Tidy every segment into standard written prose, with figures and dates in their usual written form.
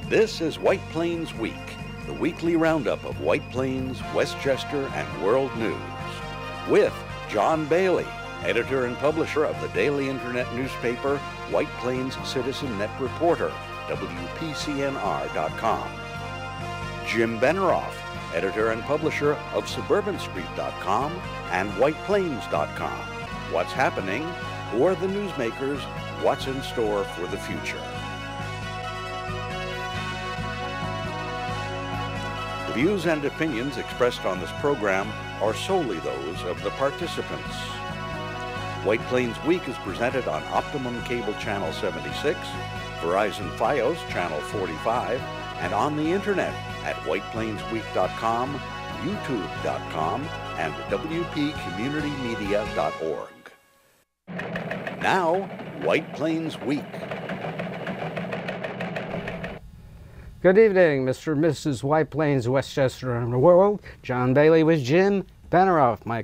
This is White Plains Week, the weekly roundup of White Plains, Westchester, and world news. With John Bailey, editor and publisher of the daily internet newspaper White Plains Citizen Net Reporter, WPCNR.com. Jim Benerofe, editor and publisher of SuburbanStreet.com and WhitePlains.com. What's happening? Who are the newsmakers? What's in store for the future? The views and opinions expressed on this program are solely those of the participants. White Plains Week is presented on Optimum Cable Channel 76, Verizon Fios Channel 45, and on the internet at whiteplainsweek.com, youtube.com, and wpcommunitymedia.org. Now, White Plains Week. Good evening, Mr. and Mrs. White Plains, Westchester, and the world. John Bailey with Jim Benerofe, my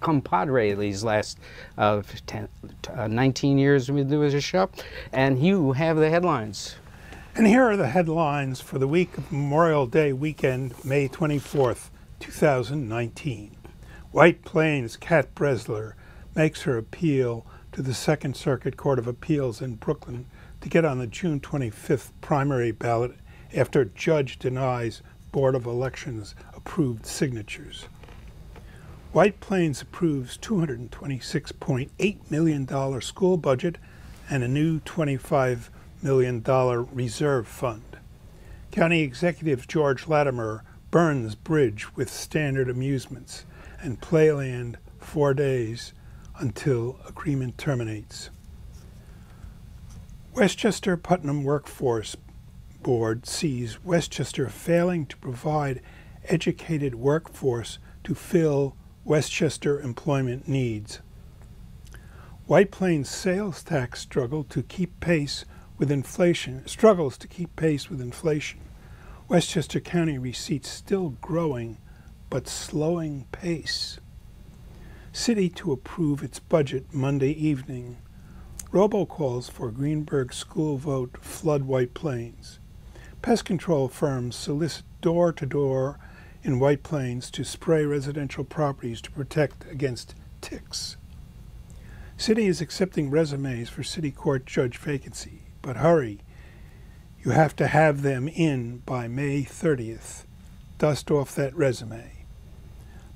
compadre these last 19 years we do as a show. And you have the headlines. And here are the headlines for the week of Memorial Day weekend, May 24th, 2019. White Plains Kat Bresler makes her appeal to the Second Circuit Court of Appeals in Brooklyn to get on the June 25th primary ballot after a judge denies Board of Elections approved signatures. White Plains approves $226.8 million school budget and a new $25 million reserve fund. County Executive George Latimer burns bridge with Standard Amusements and Playland 4 days until agreement terminates. Westchester Putnam Workforce Board sees Westchester failing to provide educated workforce to fill Westchester employment needs. White Plains sales tax struggles to keep pace with inflation. Westchester County receipts still growing but slowing pace. City to approve its budget Monday evening. Robocalls for Greenberg school vote flood White Plains. Pest control firms solicit door-to-door in White Plains to spray residential properties to protect against ticks. City is accepting resumes for city court judge vacancy, but hurry. You have to have them in by May 30th. Dust off that resume.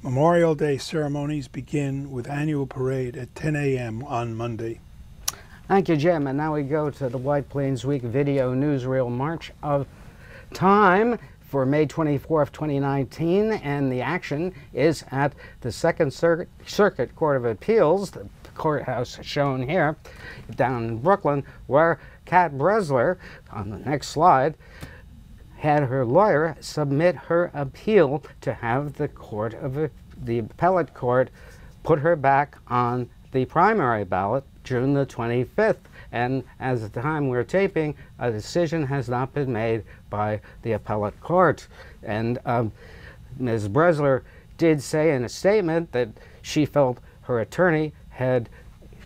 Memorial Day ceremonies begin with annual parade at 10 a.m. on Monday. Thank you, Jim. And now we go to the White Plains Week video newsreel March of Time for May 24th, 2019. And the action is at the Second Circuit Court of Appeals, the courthouse shown here, down in Brooklyn, where Kat Bresler, on the next slide, had her lawyer submit her appeal to have the appellate court put her back on the primary ballot June the 25th. And as of the time we're taping, a decision has not been made by the appellate court. And Ms. Bresler did say in a statement that she felt her attorney had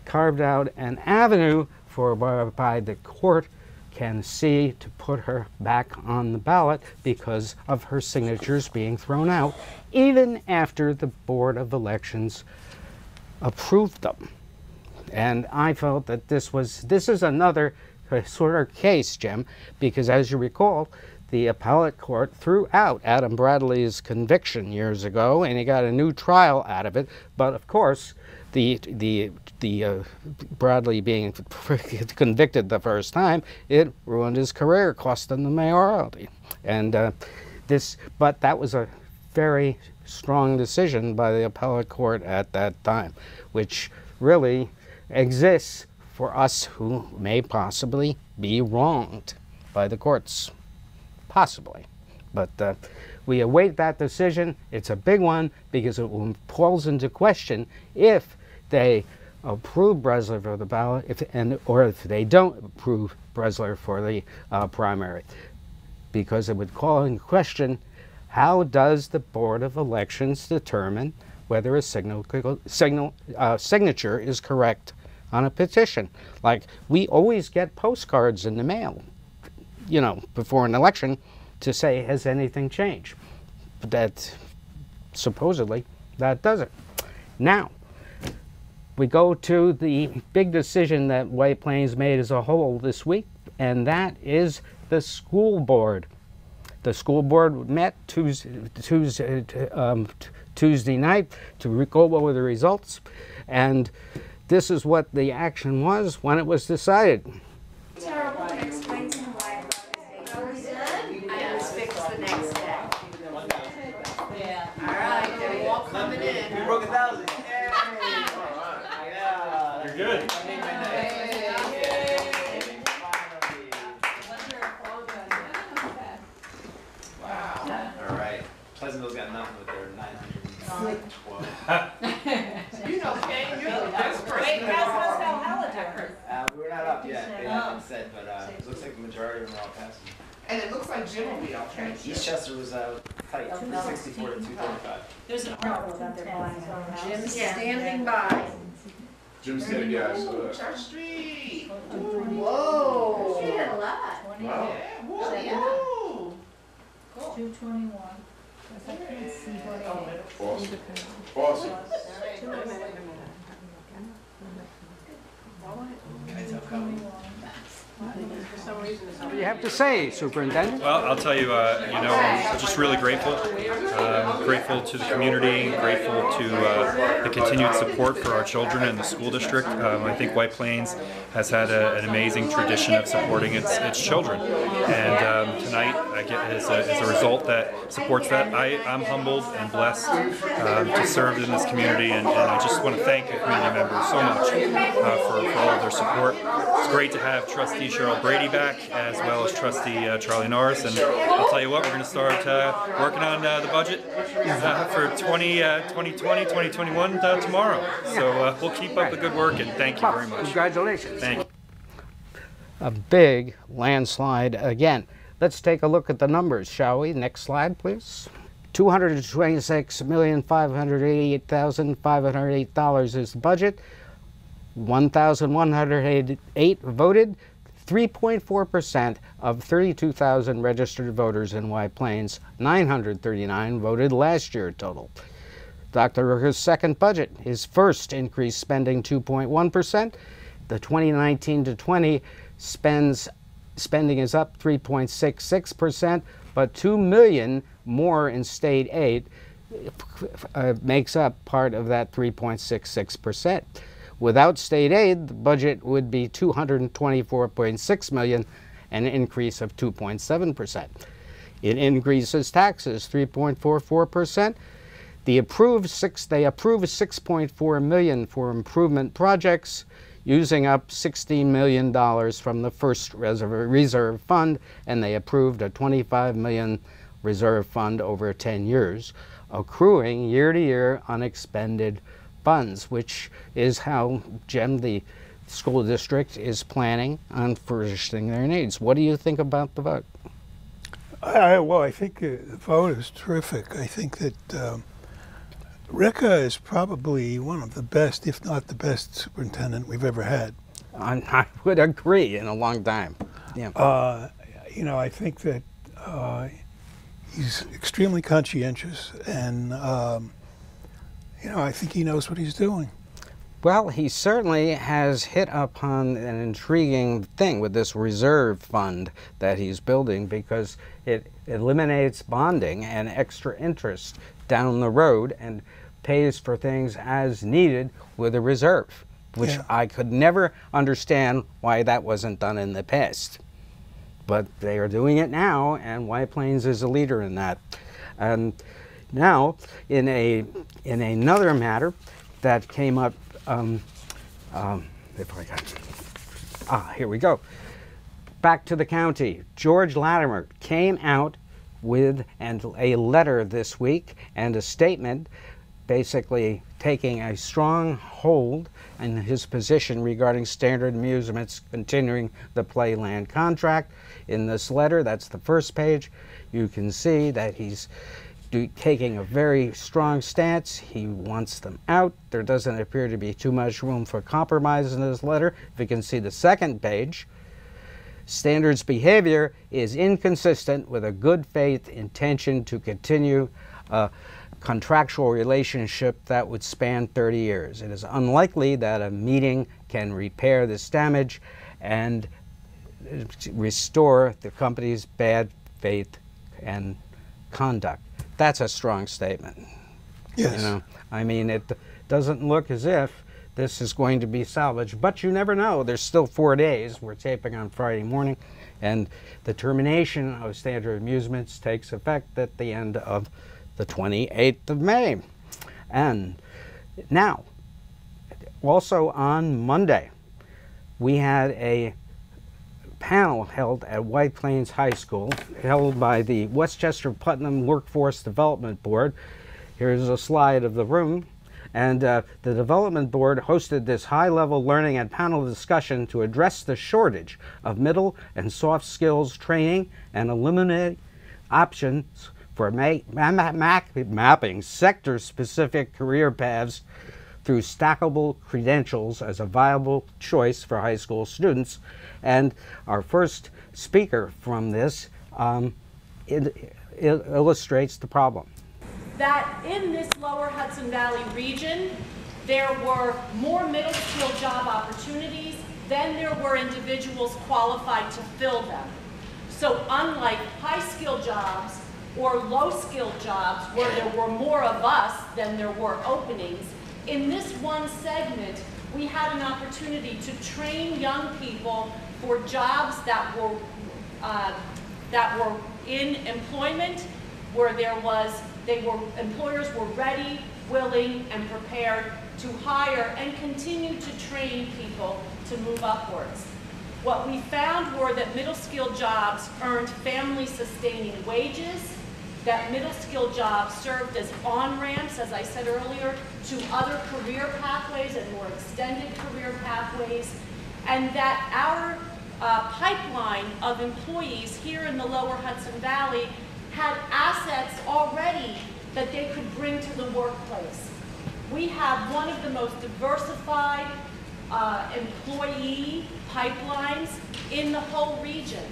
carved out an avenue for whereby the court can see to put her back on the ballot because of her signatures being thrown out, even after the Board of Elections approved them. And I felt that this is another sort of case, Jim, because as you recall, the appellate court threw out Adam Bradley's conviction years ago, and he got a new trial out of it. But of course, the Bradley being convicted the first time, it ruined his career, cost him the mayoralty. And but that was a very strong decision by the appellate court at that time, which really exists for us who may possibly be wronged by the courts. Possibly. But we await that decision. It's a big one because it calls into question if they approve Bresler for the ballot, or if they don't approve Bresler for the primary, because it would call into question how does the Board of Elections determine whether a signature is correct on a petition. Like, we always get postcards in the mail you know, before an election to say, has anything changed? But that, supposedly, that doesn't. Now, we go to the big decision that White Plains made as a whole this week, and that is the school board. The school board met Tuesday night to go over the results, and this is what the action was when it was decided. Terrible. Explain to him why I was fixed the next day. Yeah. All right, they're all coming in. You broke 1,000. You're good. Wow. All right. Pleasantville's got nothing with their 912. You know, Ken, you're the best person. Wait, how's Halifax? We're not up yet. They haven't said, but it looks like the majority of them are all passing. And it looks like Jim will be okay. Eastchester was tight, 264 to 235. There's an article about their blind. Jim's standing by. Jim's standing, yeah, I saw Ooh, that. Church Street. Whoa. She had a lot. Wow. Yeah, whoa, yeah. 221. I can't see what Awesome. Awesome. Can I tell Colin? What do you have to say, Superintendent? Well, I'll tell you, I'm just really grateful. Grateful to the community, grateful to the continued support for our children and the school district. I think White Plains has had an amazing tradition of supporting its children. And tonight, I get as a result that supports that. I'm humbled and blessed to serve in this community, and I just want to thank the community members so much for all of their support. It's great to have Trustee Cheryl Brady back, as well as Trustee Charlie Norris, and I'll tell you what, we're going to start working on the budget for 2020-2021 tomorrow. So we'll keep up the good work, and thank you very much. Congratulations. Thank you. A big landslide again. Let's take a look at the numbers, shall we? Next slide, please. $226,588,508 is the budget. 1,108 voted. 3.4% of 32,000 registered voters in White Plains. 939 voted last year total. Dr. Rooker's second budget, his first increased spending 2.1%. The 2019 to 20 spending is up 3.66%, but $2 million more in state aid makes up part of that 3.66%. Without state aid, the budget would be $224.6 million, an increase of 2.7%. It increases taxes 3.44%. They approved $6.4 million for improvement projects, using up $16 million from the first reserve fund, and they approved a $25 million reserve fund over 10 years, accruing year to year unexpended funds, which is how Jim, the school district, is planning on furnishing their needs. What do you think about the vote? Well, I think the vote is terrific. I think that Ricca is probably one of the best, if not the best, superintendent we've ever had. I would agree, in a long time. Yeah. You know, I think that he's extremely conscientious, and you know, I think he knows what he's doing. Well, he certainly has hit upon an intriguing thing with this reserve fund that he's building, because it eliminates bonding and extra interest down the road and pays for things as needed with a reserve, which I could never understand why that wasn't done in the past. But they are doing it now, and White Plains is a leader in that. And now, in another matter that came up, here we go. Back to the county. George Latimer came out with a letter this week and a statement basically taking a strong hold in his position regarding Standard Amusements continuing the Playland contract. In this letter, that's the first page, you can see that he's taking a very strong stance. He wants them out. There doesn't appear to be too much room for compromise in this letter. If you can see the second page, Standards behavior is inconsistent with a good faith intention to continue a contractual relationship that would span 30 years. It is unlikely that a meeting can repair this damage and restore the company's bad faith and conduct. That's a strong statement. Yes. You know, I mean, it doesn't look as if this is going to be salvaged, but you never know. There's still 4 days. We're taping on Friday morning, and the termination of Standard Amusements takes effect at the end of the 28th of May. And now, also on Monday, we had a panel held at White Plains High School, held by the Westchester Putnam Workforce Development Board. Here's a slide of the room. And the Development Board hosted this high-level learning and panel discussion to address the shortage of middle and soft skills training and eliminate options for mapping sector-specific career paths through stackable credentials as a viable choice for high school students. And our first speaker from this illustrates the problem. That in this lower Hudson Valley region, there were more middle school job opportunities than there were individuals qualified to fill them. So unlike high skill jobs or low skill jobs where there were more of us than there were openings, in this one segment, we had an opportunity to train young people for jobs that were in employment, where employers were ready, willing, and prepared to hire and continue to train people to move upwards. What we found were that middle skill jobs earned family-sustaining wages, that middle skill jobs served as on-ramps, as I said earlier, to other career pathways and more extended career pathways, and that our pipeline of employees here in the lower Hudson Valley had assets already that they could bring to the workplace. We have one of the most diversified employee pipelines in the whole region.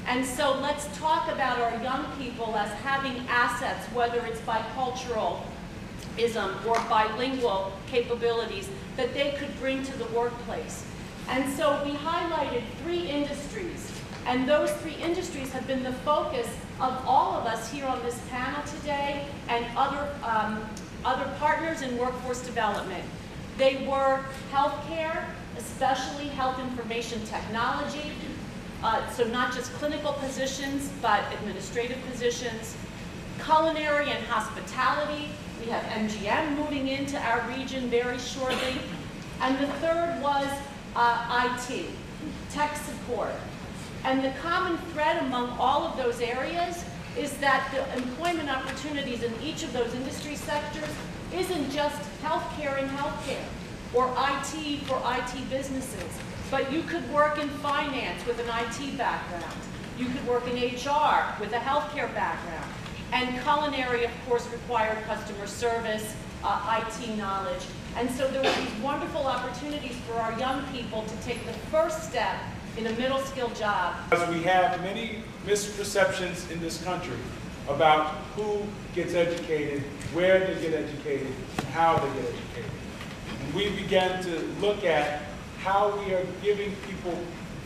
And so let's talk about our young people as having assets, whether it's biculturalism or bilingual capabilities that they could bring to the workplace. And so we highlighted 3 industries. And those 3 industries have been the focus of all of us here on this panel today and other partners in workforce development. They were healthcare, especially health information technology, so not just clinical positions, but administrative positions, culinary and hospitality. We have MGM moving into our region very shortly. And the third was IT, tech support. And the common thread among all of those areas is that the employment opportunities in each of those industry sectors isn't just healthcare in healthcare or IT for IT businesses, but you could work in finance with an IT background. You could work in HR with a healthcare background. And culinary, of course, required customer service, IT knowledge. And so there were these wonderful opportunities for our young people to take the first step in a middle skill job. Because we have many misperceptions in this country about who gets educated, where they get educated, and how they get educated. And we began to look at how we are giving people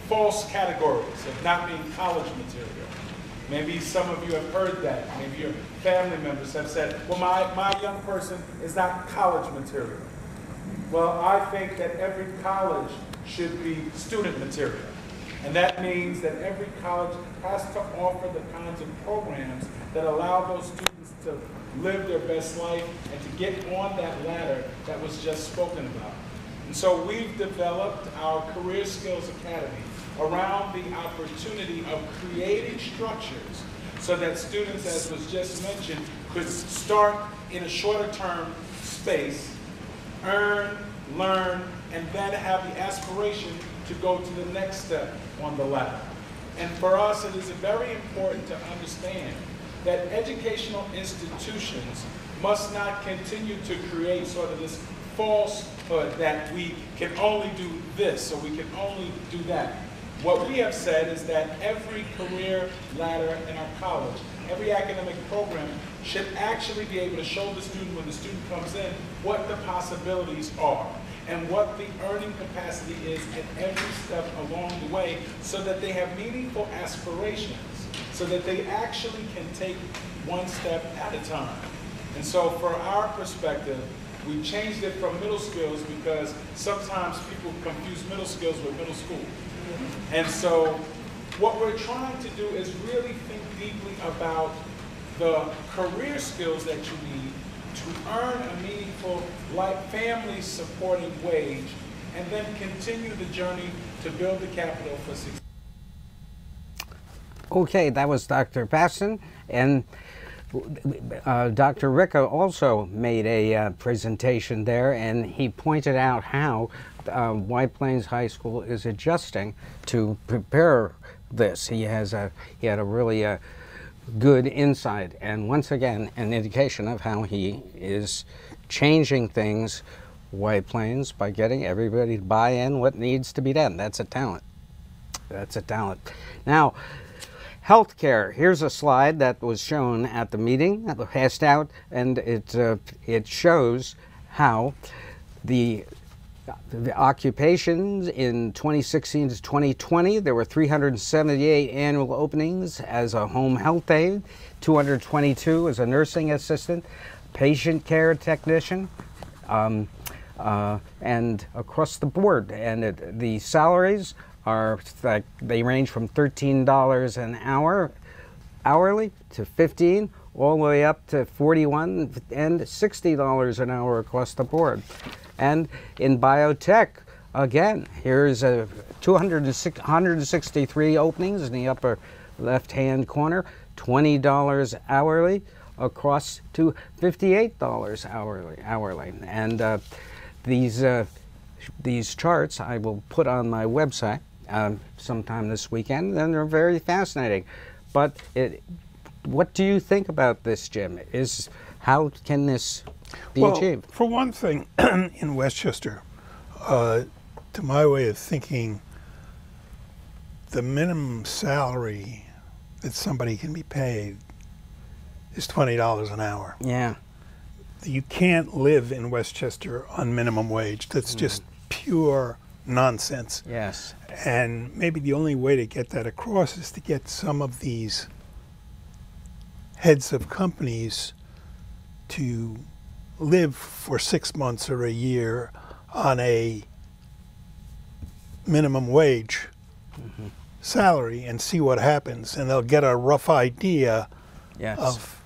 false categories of not being college material. Maybe some of you have heard that. Maybe your family members have said, well, my young person is not college material. Well, I think that every college should be student material. And that means that every college has to offer the kinds of programs that allow those students to live their best life and to get on that ladder that was just spoken about. And so we've developed our Career Skills Academy around the opportunity of creating structures so that students, as was just mentioned, could start in a shorter term space, earn, learn, and then have the aspiration to go to the next step on the ladder. And for us, it is very important to understand that educational institutions must not continue to create sort of this falsehood that we can only do this or we can only do that. What we have said is that every career ladder in our college, every academic program should actually be able to show the student when the student comes in what the possibilities are and what the earning capacity is at every step along the way, so that they have meaningful aspirations, so that they actually can take one step at a time. And so for our perspective, we changed it from middle skills because sometimes people confuse middle skills with middle school. And so what we're trying to do is really think deeply about the career skills that you need to earn a meaningful, family supporting wage, and then continue the journey to build the capital for success. Okay, that was Dr. Basson, and Dr. Ricca also made a presentation there, and he pointed out how White Plains High School is adjusting to prepare this. He had a really good insight, and once again an indication of how he is changing things, White Plains, by getting everybody to buy in what needs to be done. That's a talent. That's a talent. Now, healthcare. Here's a slide that was shown at the meeting that was passed out, and it shows how the occupations in 2016 to 2020, there were 378 annual openings as a home health aide, 222 as a nursing assistant, patient care technician, and across the board. And the salaries are like, they range from $13 an hour hourly to $15, all the way up to $41 and $60 an hour across the board. And in biotech, again, here's 163 openings in the upper left-hand corner, $20 hourly across to $58 hourly. And these charts I will put on my website sometime this weekend, and they're very fascinating. But what do you think about this, Jim? How can this be achieved? For one thing, in Westchester, to my way of thinking, the minimum salary that somebody can be paid is $20 an hour. Yeah. You can't live in Westchester on minimum wage. That's just pure nonsense. Yes. And maybe the only way to get that across is to get some of these heads of companies to live for 6 months or a year on a minimum wage salary and see what happens, and they'll get a rough idea of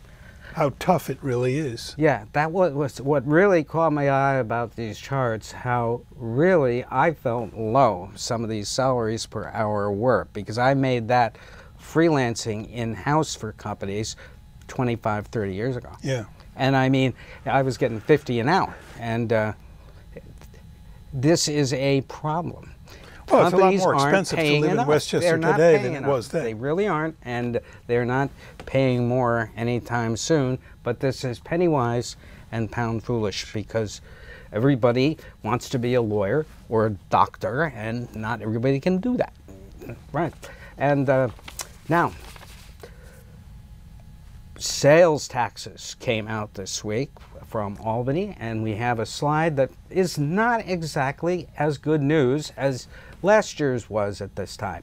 how tough it really is. Yeah, that was what really caught my eye about these charts, how really I felt low some of these salaries per hour were, because I made that freelancing in-house for companies 25, 30 years ago. Yeah. And I mean, I was getting 50 an hour, and this is a problem. Well, it's a lot Companies more aren't expensive to paying live enough. in Westchester They're not today paying than it enough. was then. They really aren't, and they're not paying more anytime soon. But this is penny wise and pound foolish, because everybody wants to be a lawyer or a doctor, and not everybody can do that. Right. And now, sales taxes came out this week from Albany, and we have a slide that is not exactly as good news as last year's was at this time.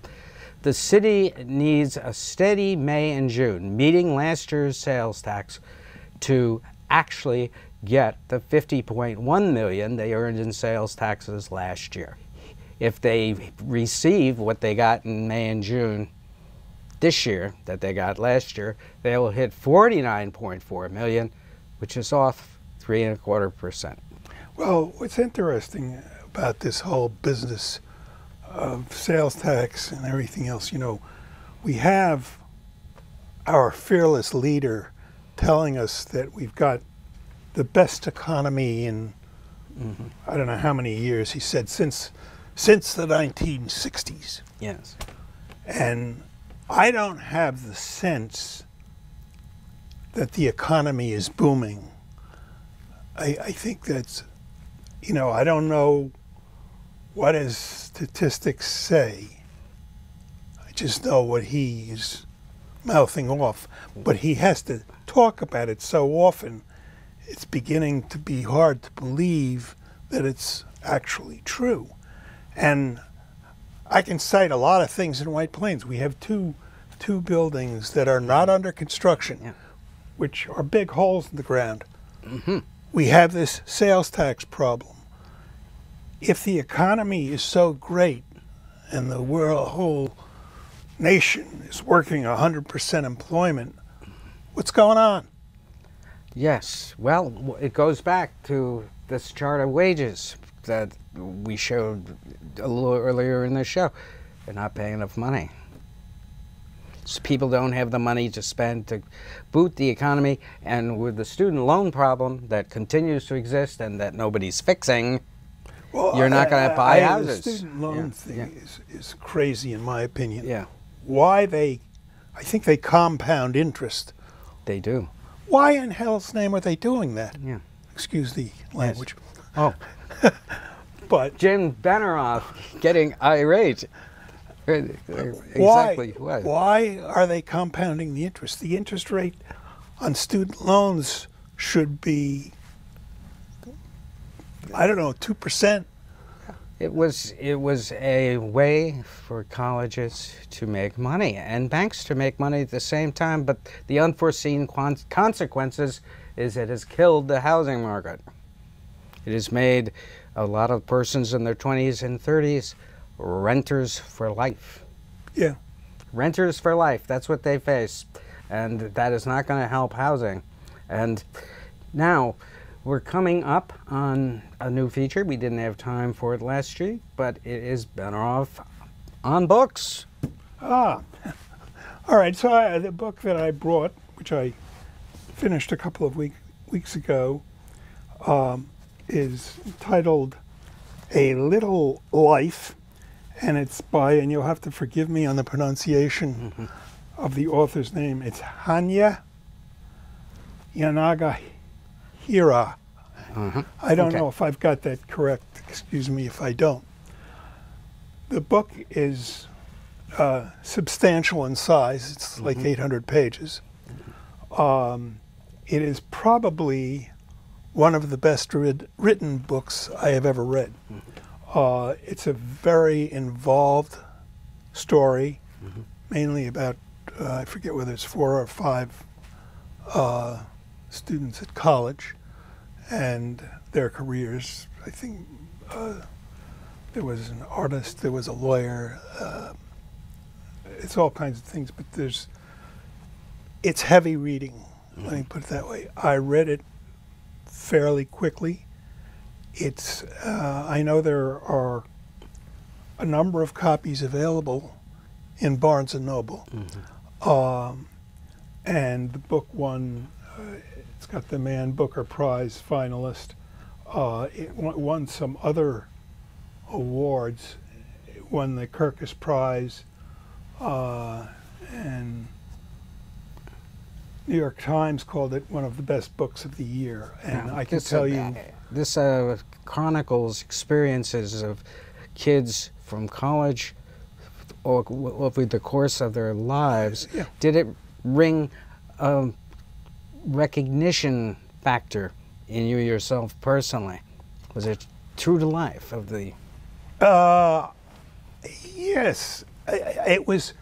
The city needs a steady May and June, meeting last year's sales tax, to actually get the $50.1 million they earned in sales taxes last year. If they receive what they got in May and June this year that they got last year, they will hit $49.4 million, which is off 3.25%. Well, what's interesting about this whole business of sales tax and everything else, you know, we have our fearless leader telling us that we've got the best economy in I don't know how many years. He said since the 1960s. Yes. And I don't have the sense that the economy is booming. I think that's, you know, I don't know what his statistics say, just know what he is mouthing off. But he has to talk about it so often, it's beginning to be hard to believe that it's actually true. And I can cite a lot of things in White Plains. We have two buildings that are not under construction, which are big holes in the ground. We have this sales tax problem. If the economy is so great and the whole nation is working 100% employment, what's going on? Yes, well, it goes back to this chart of wages that we showed a little earlier in the show. They're not paying enough money. So people don't have the money to spend to boot the economy, and with the student loan problem that continues to exist and that nobody's fixing, you're not going to buy houses. The student loan thing is crazy in my opinion. Yeah. I think they compound interest. They do. Why in hell's name are they doing that? Yeah. Excuse the language. Oh. But Jim Benerofe getting irate. Exactly. Why are they compounding the interest? The interest rate on student loans should be, I don't know, 2%. It was a way for colleges to make money and banks to make money at the same time, but the unforeseen consequences is it has killed the housing market. It has made a lot of persons in their 20s and 30s renters for life. Yeah. Renters for life, that's what they face. And that is not going to help housing. And now, we're coming up on a new feature. We didn't have time for it last year, but it is Benerofe on books. Ah. All right, so the book that I brought, which I finished a couple of weeks ago, is titled A Little Life, and it's by, and you'll have to forgive me on the pronunciation of the author's name, it's Hanya Yanagihira. I don't know if I've got that correct. Excuse me if I don't. The book is substantial in size. It's like 800 pages. It is probably one of the best written books I have ever read. It's a very involved story, mainly about, I forget whether it's 4 or 5 students at college and their careers. I think there was an artist, there was a lawyer, it's all kinds of things, but it's heavy reading, let me put it that way. I read it fairly quickly. It's, I know there are a number of copies available in Barnes & Noble. And the book won, it's got the Man Booker Prize finalist. It won some other awards. It won the Kirkus Prize, and New York Times called it one of the best books of the year. And I can tell you, this chronicles experiences of kids from college over the course of their lives. Did it ring a recognition factor in you yourself personally? Was it true to life of the... Yes. It was...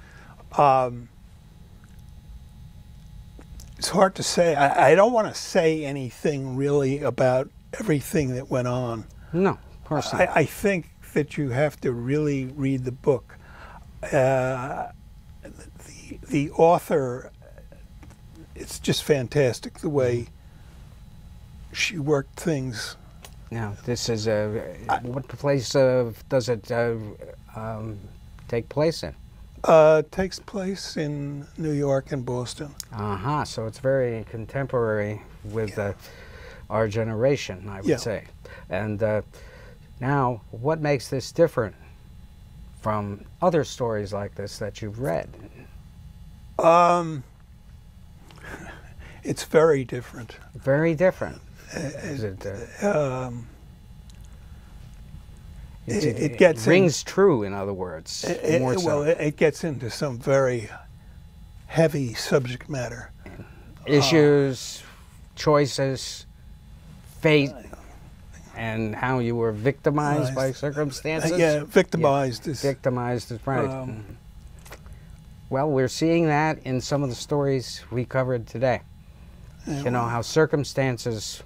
it's hard to say. I don't want to say anything really about everything that went on. No, of course not. I think that you have to really read the book. The author, it's just fantastic the way she worked things. Now, this is what place does it take place in? Takes place in New York and Boston. So it's very contemporary with our generation, I would say. And now, what makes this different from other stories like this that you've read? It's very different. Very different. Is it, it gets rings true, in other words. More so. Well, it gets into some very heavy subject matter. Issues, choices, fate, and how you were victimized by circumstances. Yeah, victimized is... Victimized is right. Well, we're seeing that in some of the stories we covered today. You know, how circumstances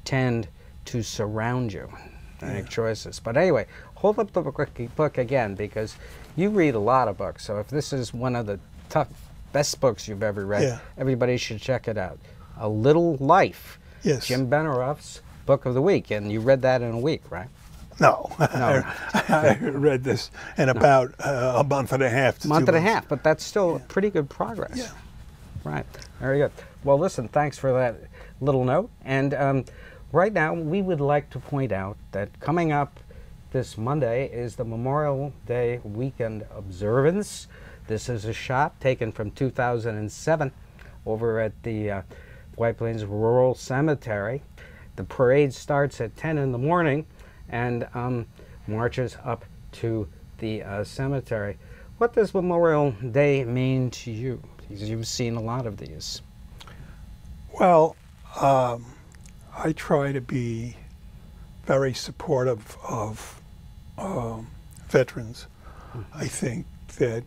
tend to surround you and make choices. But anyway, hold up the book again, because you read a lot of books. So if this is one of the best books you've ever read, everybody should check it out. A Little Life, Jim Benerofe's book of the week. And you read that in a week, right? No, I read this in about a month and a half to 2 months. Month and a half, but that's still pretty good progress. Yeah. Right, very good. Well, listen, thanks for that little note. And right now, we would like to point out that coming up this Monday is the Memorial Day weekend observance. This is a shot taken from 2007 over at the White Plains Rural Cemetery. The parade starts at 10 in the morning and marches up to the cemetery. What does Memorial Day mean to you? You've seen a lot of these. Well, I try to be very supportive of veterans. I think that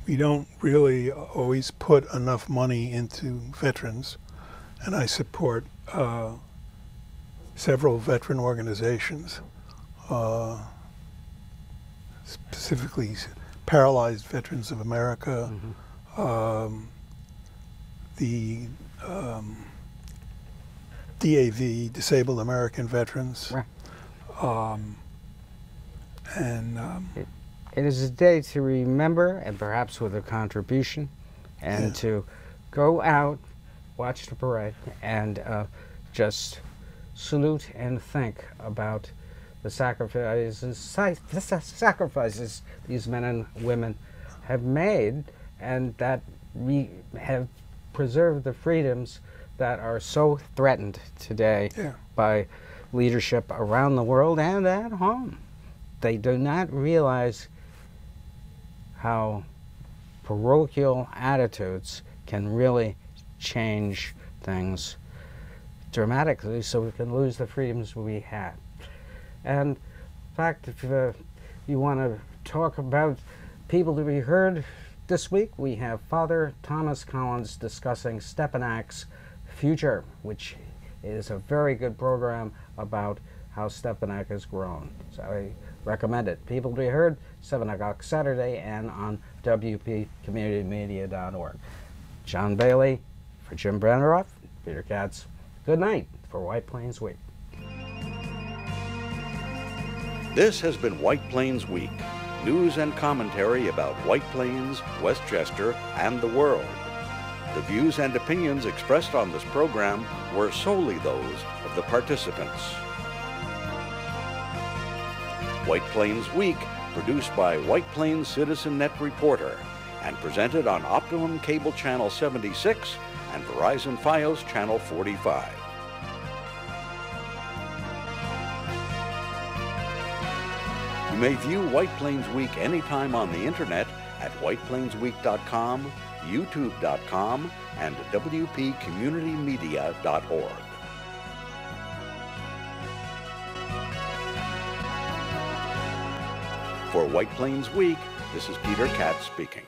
we don't really always put enough money into veterans, and I support several veteran organizations, specifically Paralyzed Veterans of America, the DAV, Disabled American Veterans. Right. It is a day to remember, and perhaps with a contribution, and to go out, watch the parade, and just salute and think about the sacrifices these men and women have made, and that we have preserved the freedoms that are so threatened today by leadership around the world and at home. They do not realize how parochial attitudes can really change things dramatically, so we can lose the freedoms we had. And in fact, if you want to talk about people to be heard this week, we have Father Thomas Collins discussing Stepanak's future, which is a very good program about how Stepanak has grown. So I recommend it. People to be heard, 7 o'clock Saturday, and on WPCommunityMedia.org. John Bailey for Jim Benerofe, Peter Katz. Good night for White Plains Week. This has been White Plains Week, news and commentary about White Plains, Westchester, and the world. The views and opinions expressed on this program were solely those of the participants. White Plains Week, produced by White Plains Citizen Net Reporter, and presented on Optimum Cable Channel 76 and Verizon Fios Channel 45. You may view White Plains Week anytime on the internet at whiteplainsweek.com, youtube.com, and wpcommunitymedia.org. For White Plains Week, this is Peter Katz speaking.